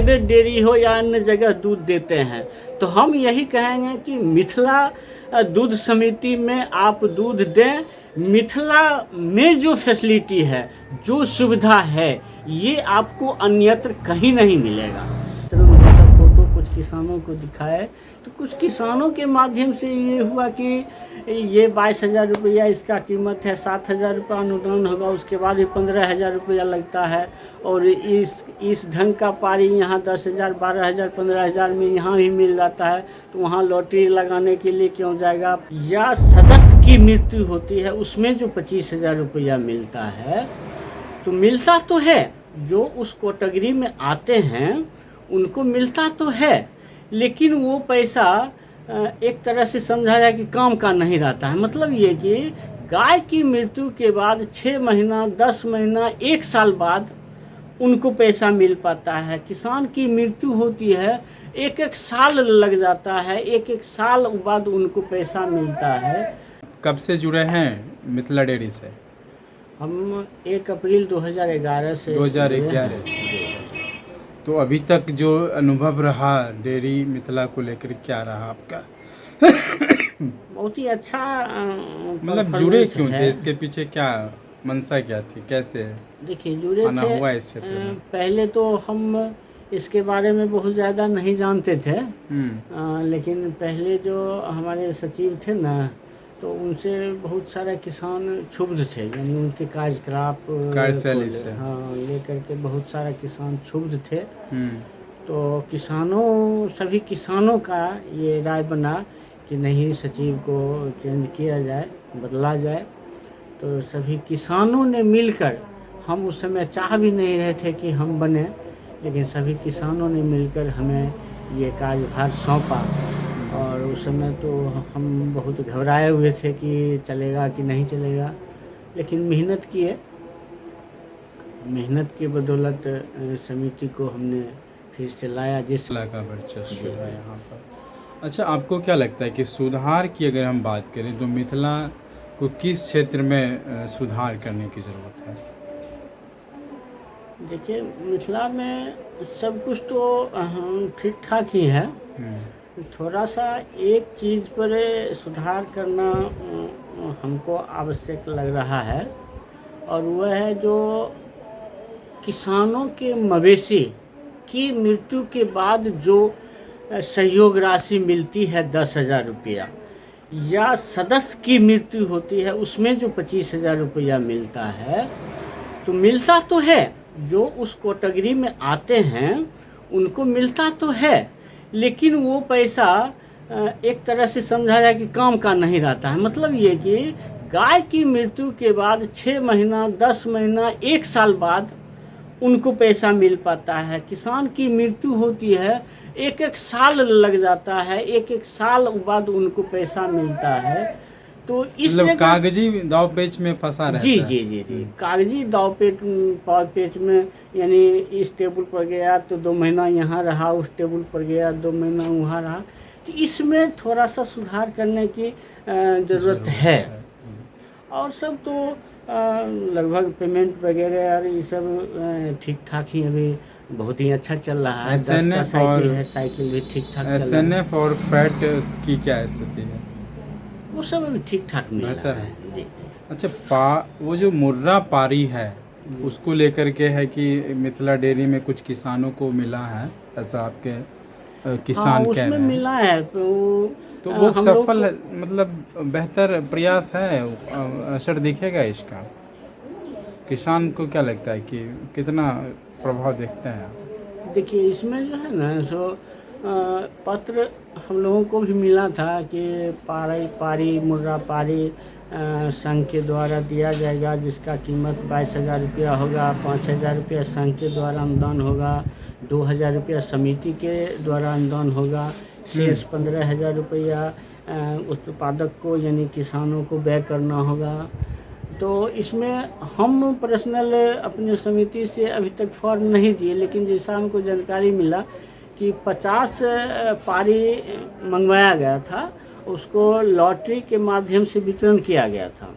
Private dairy हो या अन्य जगह दूध देते हैं। तो हम यही कहेंगे कि मिथिला दूध समिति में आप दूध दें। मिथिला में जो फैसिलिटी है, जो सुविधा है, ये आपको अन्यत्र कहीं नहीं मिलेगा। फोटो कुछ किसानों को दिखाए तो कुछ किसानों के माध्यम से ये हुआ कि ये 22,000 रुपया इसका कीमत है, 7,000 रुपया अनुदान होगा, उसके बाद भी 15,000 रुपया लगता है। और इस ढंग का पारी यहाँ 10,000, 12,000, 15,000 में यहाँ भी मिल जाता है, तो वहाँ लॉटरी लगाने के लिए क्यों जाएगा। या सदस्य की मृत्यु होती है, उसमें जो 25,000 रुपया मिलता है, तो मिलता तो है, जो उस कैटेगरी में आते हैं उनको मिलता तो है, लेकिन वो पैसा एक तरह से समझा जाए कि काम का नहीं रहता है। मतलब ये कि गाय की मृत्यु के बाद 6 महीना, 10 महीना, 1 साल बाद उनको पैसा मिल पाता है। किसान की मृत्यु होती है, 1-1 साल लग जाता है, 1-1 साल बाद उनको पैसा मिलता है। कब से जुड़े हैं मिथिला डेयरी से? हम 1 अप्रैल 2011 से 2011 से। तो अभी तक जो अनुभव रहा डेयरी मिथिला को लेकर, क्या रहा आपका? बहुत ही अच्छा। मतलब जुड़े क्यों थे? इसके पीछे क्या मंशा क्या थी? कैसे देखिए जुड़े आना थे, हुआ इस क्षेत्र में? पहले तो हम इसके बारे में बहुत ज़्यादा नहीं जानते थे। लेकिन पहले जो हमारे सचिव थे ना, तो उनसे बहुत सारे किसान क्षुब्ध थे, यानी उनके कार्यशैली से हाँ लेकर के बहुत सारे किसान क्षुब्ध थे। तो सभी किसानों का ये राय बना कि नहीं, सचिव को चेंज किया जाए, बदला जाए। तो सभी किसानों ने मिलकर, हम उस समय चाह भी नहीं रहे थे कि हम बने, लेकिन सभी किसानों ने मिलकर हमें ये कार्यभार सौंपा। और उस समय तो हम बहुत घबराए हुए थे कि चलेगा कि नहीं चलेगा, लेकिन मेहनत किए। मेहनत के बदौलत समिति को हमने फिर से लाया, जिस का वर्चस्व है यहाँ पर। अच्छा, आपको क्या लगता है कि सुधार की अगर हम बात करें तो मिथिला को किस क्षेत्र में सुधार करने की ज़रूरत है? देखिए, मिथिला में सब कुछ तो ठीक ठाक ही है। थोड़ा सा एक चीज़ पर सुधार करना हमको आवश्यक लग रहा है, और वह है जो किसानों के मवेशी की मृत्यु के बाद जो सहयोग राशि मिलती है 10,000 रुपया, या सदस्य की मृत्यु होती है, उसमें जो 25,000 रुपया मिलता है, तो मिलता तो है, जो उस कैटेगरी में आते हैं उनको मिलता तो है, लेकिन वो पैसा एक तरह से समझा जाए कि काम का नहीं रहता है। मतलब ये कि गाय की मृत्यु के बाद 6 महीना, 10 महीना, 1 साल बाद उनको पैसा मिल पाता है। किसान की मृत्यु होती है, 1-1 साल लग जाता है, 1-1 साल बाद उनको पैसा मिलता है। तो इस मतलब कागजी दाव पेच में फंसा रहता है। जी, कागजी दाव पेच में, यानी इस टेबल पर गया तो 2 महीना यहाँ रहा, उस टेबल पर गया 2 महीना वहाँ रहा। तो इसमें थोड़ा सा सुधार करने की ज़रूरत है। और सब तो लगभग पेमेंट वगैरह और ये सब ठीक ठाक ही, अभी बहुत ही अच्छा चल रहा है। 10 का साइकिल है, साइकिल भी ठीक ठाक चल रहा है। SNF और फैट की क्या स्थिति है? वो सब अभी ठीक ठाक मिल रहा है। जी। अच्छा, वो जो मुर्रा पारी है, उसको लेकर के है कि मिथिला डेयरी में कुछ किसानों को मिला है, ऐसा आपके किसान कह रहे हैं? मिला है तो वो सफल, मतलब बेहतर प्रयास है, असर दिखेगा इसका? किसान को क्या लगता है कि कितना प्रभाव देखते हैं? देखिए, इसमें जो है ना, सो पत्र हम लोगों को भी मिला था कि पारी मुर्रा पारी संघ के द्वारा दिया जाएगा, जिसका कीमत 22,000 रुपया होगा। 5,000 रुपया संघ के द्वारा अनुदान होगा, 2,000 रुपया समिति के द्वारा अनुदान होगा, शेष 15,000 रुपया उत्पादक को, यानी किसानों को व्यय करना होगा। तो इसमें हम पर्सनल अपने समिति से अभी तक फॉर्म नहीं दिए, लेकिन जैसा हमको जानकारी मिला कि 50 पारी मंगवाया गया था, उसको लॉटरी के माध्यम से वितरण किया गया था।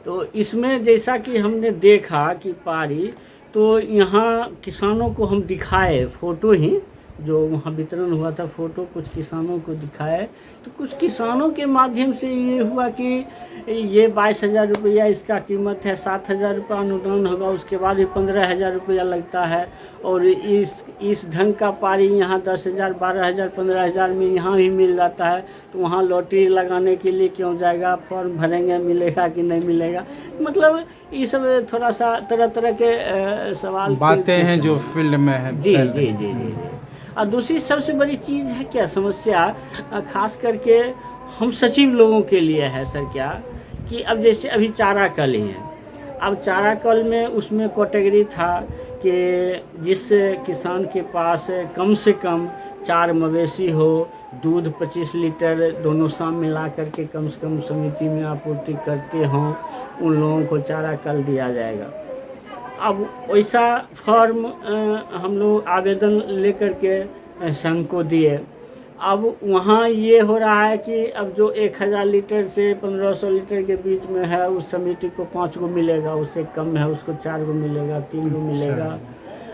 तो इसमें जैसा कि हमने देखा कि पारी तो यहाँ किसानों को हम दिखाए फ़ोटो ही, जो वहाँ वितरण हुआ था फ़ोटो कुछ किसानों को दिखाए, तो कुछ किसानों के माध्यम से ये हुआ कि ये 22,000 रुपया इसका कीमत है, 7,000 रुपया अनुदान होगा, उसके बाद भी 15,000 रुपया लगता है, और इस ढंग का पारी यहाँ 10,000, 12,000, 15,000 में यहाँ ही मिल जाता है, तो वहाँ लॉटरी लगाने के लिए क्यों जाएगा, फॉर्म भरेंगे मिलेगा कि नहीं मिलेगा। मतलब ये सब थोड़ा सा तरह तरह के सवाल बातें हैं जो फील्ड में है। जी जी जी जी जी। और दूसरी सबसे बड़ी चीज़ है क्या समस्या, खास करके हम सचिव लोगों के लिए है सर, क्या कि अब जैसे अभी चारा कल ही है, अब चारा कल में उसमें कैटेगरी था कि जिस किसान के पास कम से कम 4 मवेशी हो, दूध 25 लीटर दोनों शाम मिला करके कम से कम समिति में आपूर्ति करते हों, उन लोगों को चारा कल दिया जाएगा। अब वैसा फॉर्म हम लोग आवेदन लेकर के संघ को दिए। अब वहाँ ये हो रहा है कि अब जो 1,000 लीटर से 1,500 लीटर के बीच में है उस समिति को 5 गो मिलेगा, उससे कम है उसको 4 गो मिलेगा, 3 गो मिलेगा।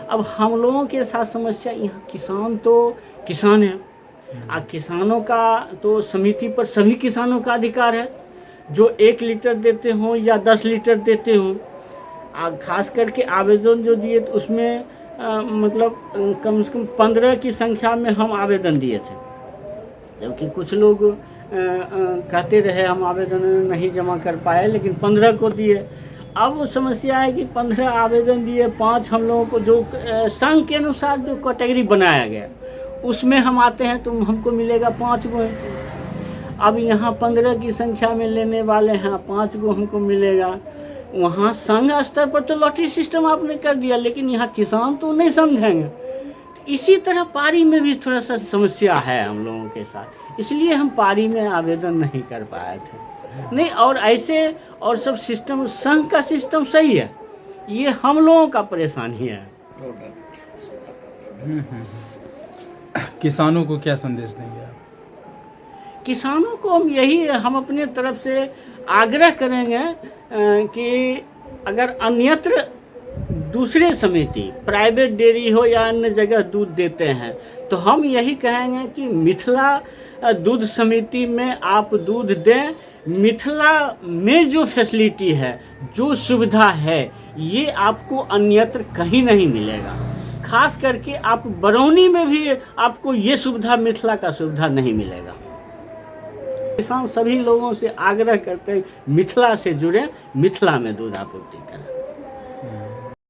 अब हम लोगों के साथ समस्या, यहाँ किसान तो किसान है, किसानों का तो समिति पर सभी किसानों का अधिकार है, जो 1 लीटर देते हों या 10 लीटर देते हों। खास करके आवेदन जो दिए तो उसमें मतलब कम से कम 15 की संख्या में हम आवेदन दिए थे, जबकि कुछ लोग कहते रहे हम आवेदन नहीं जमा कर पाए, लेकिन 15 को दिए। अब समस्या है कि 15 आवेदन दिए, 5 हम लोगों को जो संघ के अनुसार जो कैटेगरी बनाया गया उसमें हम आते हैं तो हमको मिलेगा 5 गो। अब यहाँ 15 की संख्या में लेने वाले हैं, 5 गो हमको मिलेगा। वहाँ संघ स्तर पर तो लॉटरी सिस्टम आपने कर दिया, लेकिन यहाँ किसान तो नहीं समझेंगे। इसी तरह पारी में भी थोड़ा सा समस्या है हम लोगों के साथ, इसलिए हम पारी में आवेदन नहीं कर पाए थे। नहीं, और ऐसे और सब सिस्टम, संघ का सिस्टम सही है, ये हम लोगों का परेशानी है। किसानों को क्या संदेश देंगे आप? किसानों को हम अपने तरफ से आग्रह करेंगे कि अगर अन्यत्र दूसरे समिति प्राइवेट डेयरी हो या अन्य जगह दूध देते हैं, तो हम यही कहेंगे कि मिथिला दूध समिति में आप दूध दें। मिथिला में जो फैसिलिटी है, जो सुविधा है, ये आपको अन्यत्र कहीं नहीं मिलेगा। खास करके आप बरौनी में भी आपको ये सुविधा, मिथिला का सुविधा नहीं मिलेगा। किसान सभी लोगों से आग्रह करते हैं मिथिला से जुड़े, मिथिला में दूध आपूर्ति करें।